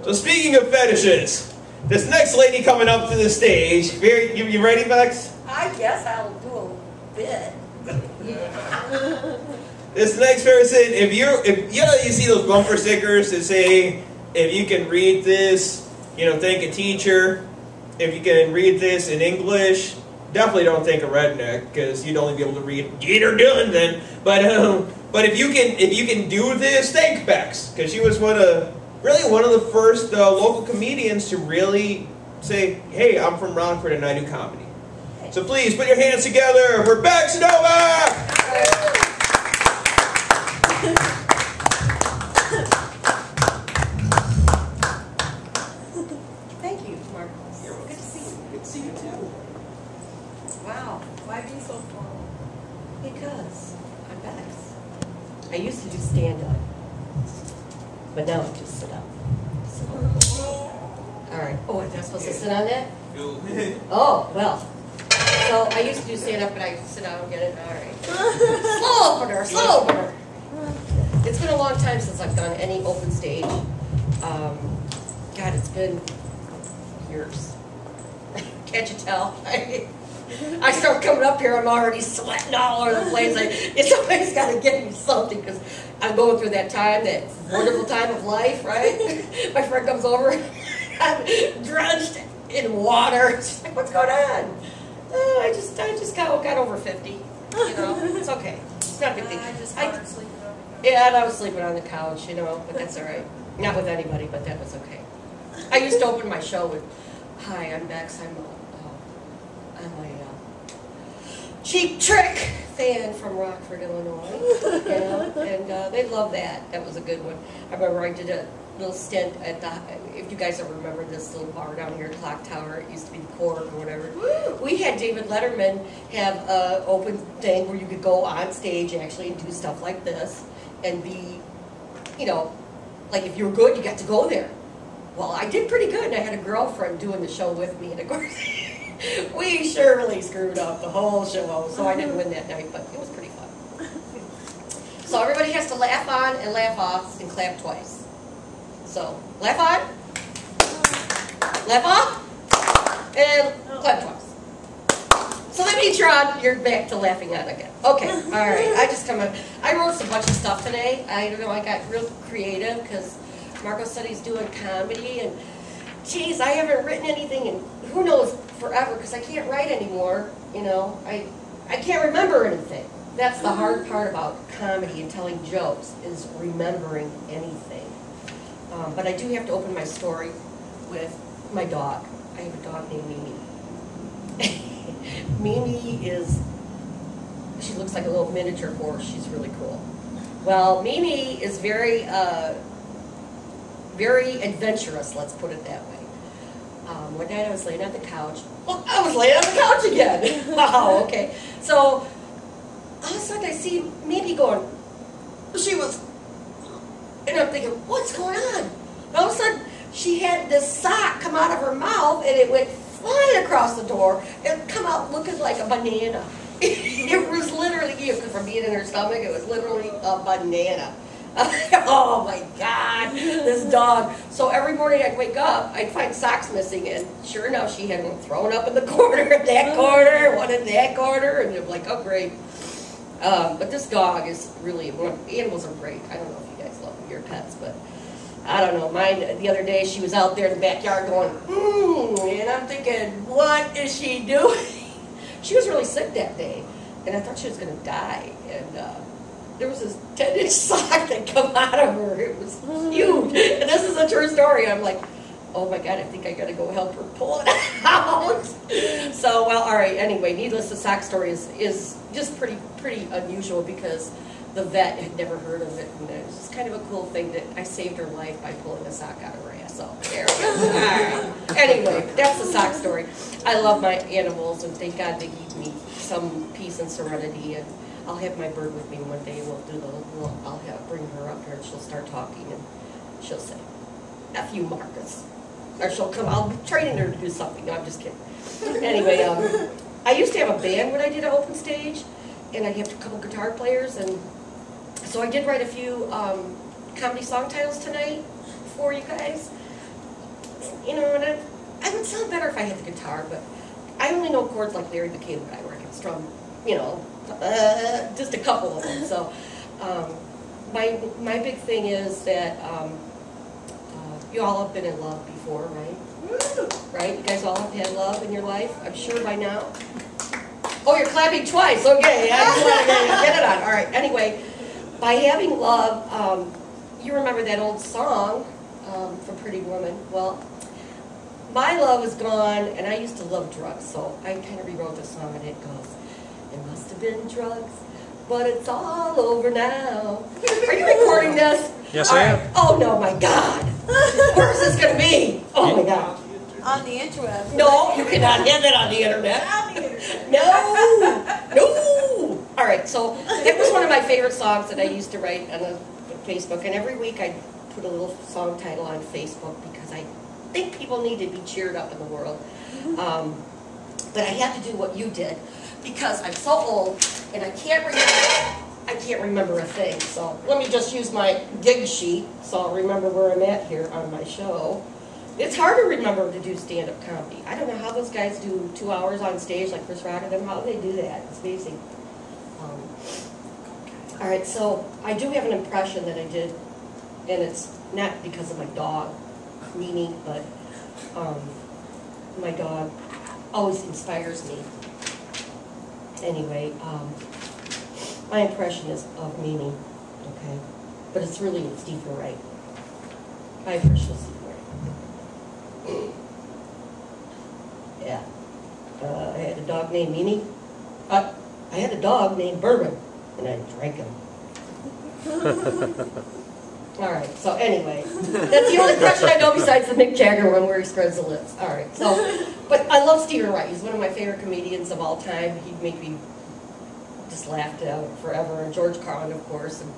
So speaking of fetishes, this next lady coming up to the stage, you ready, Bex? I guess I'll do a bit. This next person, if you see those bumper stickers that say, if you can read this, thank a teacher. If you can read this in English, definitely don't thank a redneck, because you'd only be able to read "get her done" then. But if you can do this, thank Bex, because she was one of the first local comedians to really say, "Hey, I'm from Rockford and I do comedy." So please put your hands together for Bex Novak. Thank you, Marcos. Good to see you. Good to see you too. Wow. Why be so formal? Because I'm Bex. I used to do stand-up, but now I just sit up. So. All right. Oh, am I supposed to sit on that? Oh, well. So I used to do stand-up, but I sit down and get it. All right. Slow opener. It's been a long time since I've done any open stage. God, it's been years. Can't you tell? I start coming up here, I'm already sweating all over the place. Somebody's got to give me something, because I'm going through that time, that wonderful time of life, right? My friend comes over, I'm drenched in water. She's like, "What's going on?" Oh, I just got over 50. It's okay. It's not a big thing. I just started sleeping over. Yeah, and I was sleeping on the couch, but that's all right. Not with anybody, but that was okay. I used to open my show with, "Hi, I'm Bex. I'm a Cheap Trick fan from Rockford, Illinois." And they love that. That was a good one. I remember I did a little stint at if you guys ever remember this little bar down here, Clock Tower. It used to be the Court or whatever. We had David Letterman have an open thing where you could go on stage actually and do stuff like this and be, like if you were good, you got to go there. Well, I did pretty good, and I had a girlfriend doing the show with me, and of course, we surely screwed up the whole show, so I didn't win that night, but it was pretty fun. So everybody has to laugh on and laugh off and clap twice. So, laugh on, laugh off, and clap twice. So that means you're back to laughing on again. Okay, all right, I wrote a bunch of stuff today. I got real creative, because Marco said he's doing comedy, and geez, I haven't written anything in who knows forever, because I can't write anymore. I can't remember anything. That's the hard part about comedy and telling jokes, is remembering anything. But I do have to open my story with my dog. I have a dog named Mimi. Mimi she looks like a little miniature horse. She's really cool. Well, Mimi is very adventurous, let's put it that way. One night I was laying on the couch. Well, I was laying on the couch again. Wow, okay. So, all of a sudden I see Mimi going, and I'm thinking, what's going on? And all of a sudden, she had this sock come out of her mouth, and it went flying across the door, and come out looking like a banana. It was literally, from being in her stomach, it was literally a banana. Oh my God, this dog. So every morning I'd wake up, I'd find socks missing, and sure enough, she had one thrown up in the corner, that corner, one in that corner, and you're like, oh great. But this dog is really, animals are great. I don't know if you guys love your pets, but I don't know. Mine, the other day, she was out there in the backyard going, and I'm thinking, what is she doing? She was really sick that day, and I thought she was going to die, and there was this 10-inch sock that come out of her. It was huge, and this is a true story. I'm like, oh my God, I think I got to go help her pull it out. So, well, all right, anyway, needless, the sock story is just pretty unusual, because the vet had never heard of it, and it was just kind of a cool thing that I saved her life by pulling a sock out of her ass. So, there we go. All right. Anyway, that's the sock story. I love my animals, and thank God they give me some peace and serenity, and I'll have my bird with me one day. I'll bring her up here, and she'll start talking, and she'll say, "F you, Marcus." Or she'll come, I'll be training her to do something. No, I'm just kidding. Anyway, I used to have a band when I did an open stage, and I'd have a couple guitar players, and so I did write a few comedy song titles tonight for you guys. you know, and I would sound better if I had the guitar, but I only know chords like Larry the Cable Guy, where I can strum, you know, just a couple of them. So my big thing is that you all have been in love before, right? Right? You guys all have had love in your life, I'm sure by now. Oh, you're clapping twice. Okay, I just want to get it on. All right. Anyway, by having love, you remember that old song from Pretty Woman. Well, my love is gone, and I used to love drugs, so I kind of rewrote the song, and it goes, "It must have been drugs, but it's all over now." Are you recording this? Yes, I am. Oh, no, my God. Where is this going to be? Oh, my God. On the interweb. No, you cannot have it on the internet. On the internet. No. All right, so that was one of my favorite songs that I used to write on Facebook, and every week I put a little song title on Facebook because I think people need to be cheered up in the world. But I had to do what you did because I'm so old and I can't remember a thing. So let me just use my gig sheet so I'll remember where I'm at here on my show. It's hard to remember to do stand-up comedy. I don't know how those guys do 2 hours on stage like Chris Rock and them. How do they do that? It's amazing. All right, so I do have an impression that I did, and it's not because of my dog, Mimi, but my dog always inspires me. Anyway, my impression is of Mimi, okay? But it's really Stephen Wright. My impression is Stephen Wright. Yeah. I had a dog named Mimi. I had a dog named Bourbon, and I drank him. All right, so anyway, that's the only impression I know besides the Mick Jagger one where he spreads the lips. All right, so, but I love Stephen Wright. He's one of my favorite comedians of all time. He'd make me just laugh out forever. And George Carlin, of course. And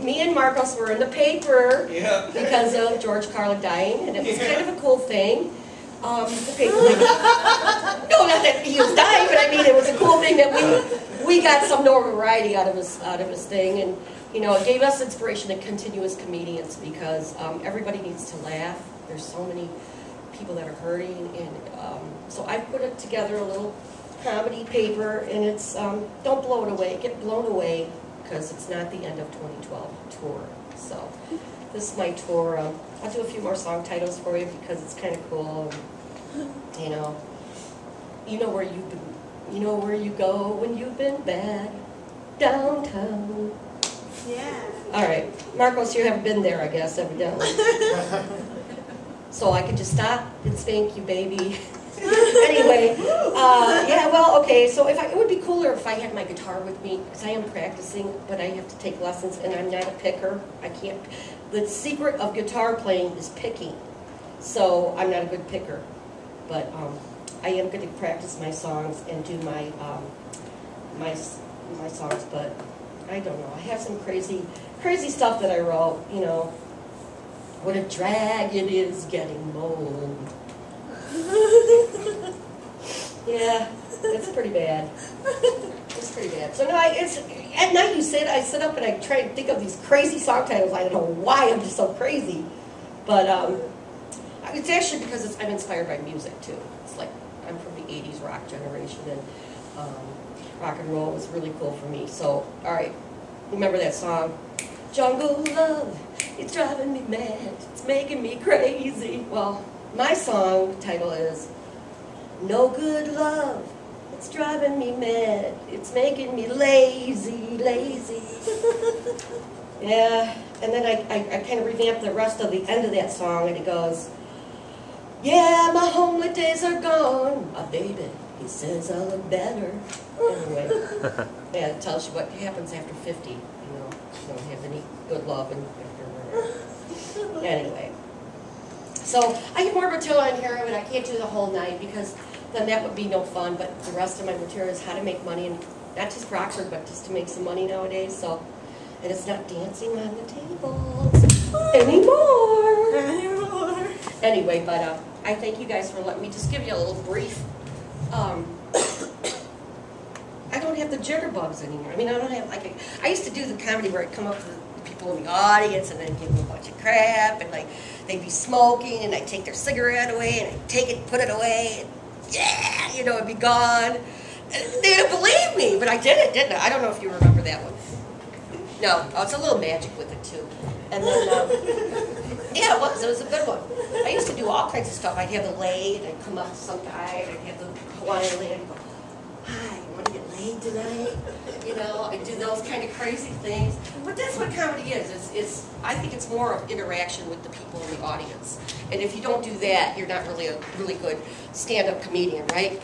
me and Marcos were in the paper because of George Carlin dying, and it was kind of a cool thing. The paper, no, not that he was dying, but I mean it was a cool thing that we got some notoriety out of his thing, and you know, it gave us inspiration to continue as comedians because everybody needs to laugh. There's so many people that are hurting, and so I put it together a little comedy paper, and it's don't blow it away, get blown away, because it's not the end of 2012 tour. So this is my tour. I'll do a few more song titles for you because it's kind of cool. And, you know where you've been. You know where you go when you've been bad. Downtown. Yeah. All right, Marcos, you haven't been there, I guess, evidently. So I could just stop and spank you, baby. Anyway, yeah, well, okay, so it would be cooler if I had my guitar with me, because I am practicing, but I have to take lessons, and I'm not a picker. I can't. The secret of guitar playing is picking, so I'm not a good picker. But I am going to practice my songs and do my my songs, but I don't know. I have some crazy stuff that I wrote, you know. What a drag it is getting old. Yeah, it's pretty bad. It's pretty bad. So no, it's at night. I sit up and I try to think of these crazy song titles. I don't know why I'm just so crazy, but it's actually because I'm inspired by music too. It's like I'm from the '80s rock generation, and rock and roll was really cool for me. So all right, remember that song? Jungle love, it's driving me mad, it's making me crazy. Well, my song title is No Good Love, it's driving me mad, it's making me lazy, lazy. Yeah, and then I kind of revamped the rest of the end of that song, and it goes, yeah, my homely days are gone, my baby, he says I look better. Anyway, yeah, it tells you what happens after 50, you know. Don't have any good love after. Anyway, so I have more material in here, but I can't do the whole night because then that would be no fun. But the rest of my material is how to make money, and not just Rockford, but just to make some money nowadays. So, and it's not dancing on the tables anymore. Anyway, but I thank you guys for letting me just give you a little brief. I don't have the jitterbugs anymore. I mean, I don't have, like, I used to do the comedy where I'd come up to the people in the audience and then give them a bunch of crap, and like they'd be smoking and I'd take their cigarette away and I'd take it, put it away, and yeah, you know, it'd be gone. And they didn't believe me, but I did it, didn't I? I don't know if you remember that one. No, it's a little magic with it too. And then, yeah, it was a good one. I used to do all kinds of stuff. I'd have the lay, and I'd come up to some guy, and I'd have the Hawaiian lay, and I'd go, hi, you want to get laid tonight? You know, I'd do those kind of crazy things. But that's what comedy is. I think it's more of interaction with the people in the audience. And if you don't do that, you're not really a really good stand-up comedian, right?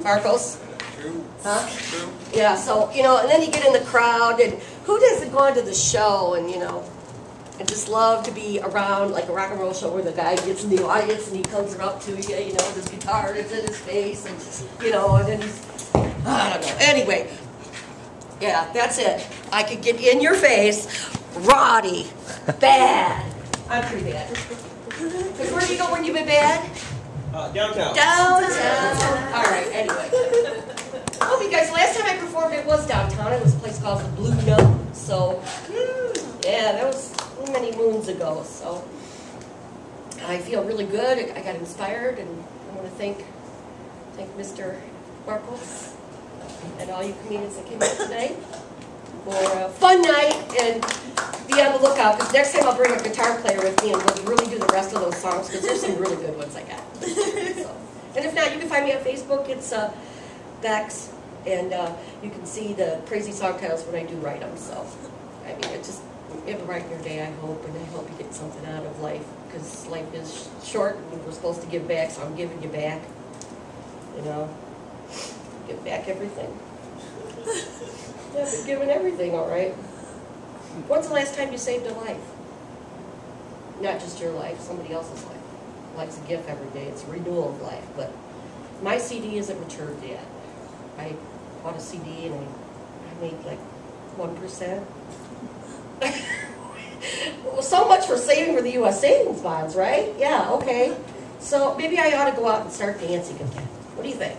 Marcos? True. Huh? True. Yeah, so, you know, and then you get in the crowd, and who doesn't go into the show and, you know, and just love to be around, like a rock and roll show where the guy gets in the audience and he comes up to you, you know, with his guitar and it's in his face, and, you know, and then he's, I don't know. Anyway, yeah, that's it. I could get in your face, Roddy, bad. I'm pretty bad. Because where do you go when you've been bad? Downtown. Downtown. All right, anyway. Oh, because last time I performed it was downtown. It was a place called the Blue Note. So, yeah, that was many moons ago. So, I feel really good. I got inspired, and I want to thank Mr. Marcos and all you comedians that came out tonight for a fun night, and be on the lookout, because next time I'll bring a guitar player with me and we'll really do the rest of those songs, because there's some really good ones I got. So, and if not, you can find me on Facebook. It's Bex, and you can see the crazy song titles when I do write them. So, I mean, it's just, you have a right in your day, I hope, and I hope you get something out of life, because life is short and we're supposed to give back, so I'm giving you back. You know, give back everything. Yeah, I've been giving everything, all right. When's the last time you saved a life? Not just your life, somebody else's life. Life's a gift every day. It's a renewal of life. But my CD isn't matured yet. I bought a CD and I made like 1%. Well, so much for saving for the U.S. savings bonds, right? Yeah, okay. So maybe I ought to go out and start dancing again. What do you think?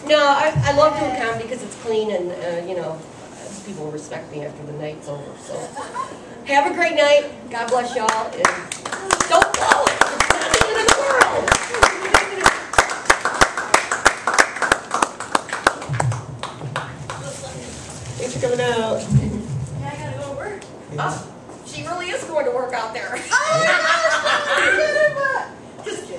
No, I love doing comedy because it's clean and, you know, people will respect me after the night's over. So, have a great night. God bless y'all. And don't blow it. It's not the end of the world. Thanks for coming out. Yeah, I gotta go to work. Oh, she really is going to work out there.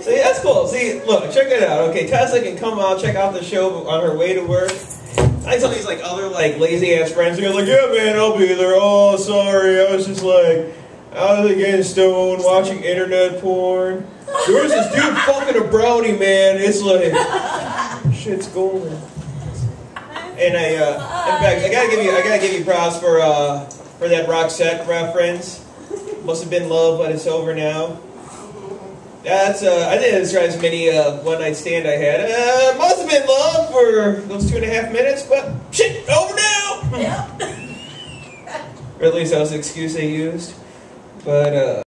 See, that's cool. See, look, check it out. Okay, Tessa can come out, check out the show on her way to work. I tell these like other like lazy ass friends, they're like, yeah, man, I'll be there. Oh, sorry, I was just like, I was getting stoned, watching internet porn. There was this dude fucking a brownie, man. It's like, shit's golden. And in fact, I gotta give you props for that Roxette reference. Must have been love, but it's over now. That's, I think that describes many one night stand I had. Must have been love for those 2.5 minutes, but shit, over now! Yep. Or at least that was the excuse they used. But,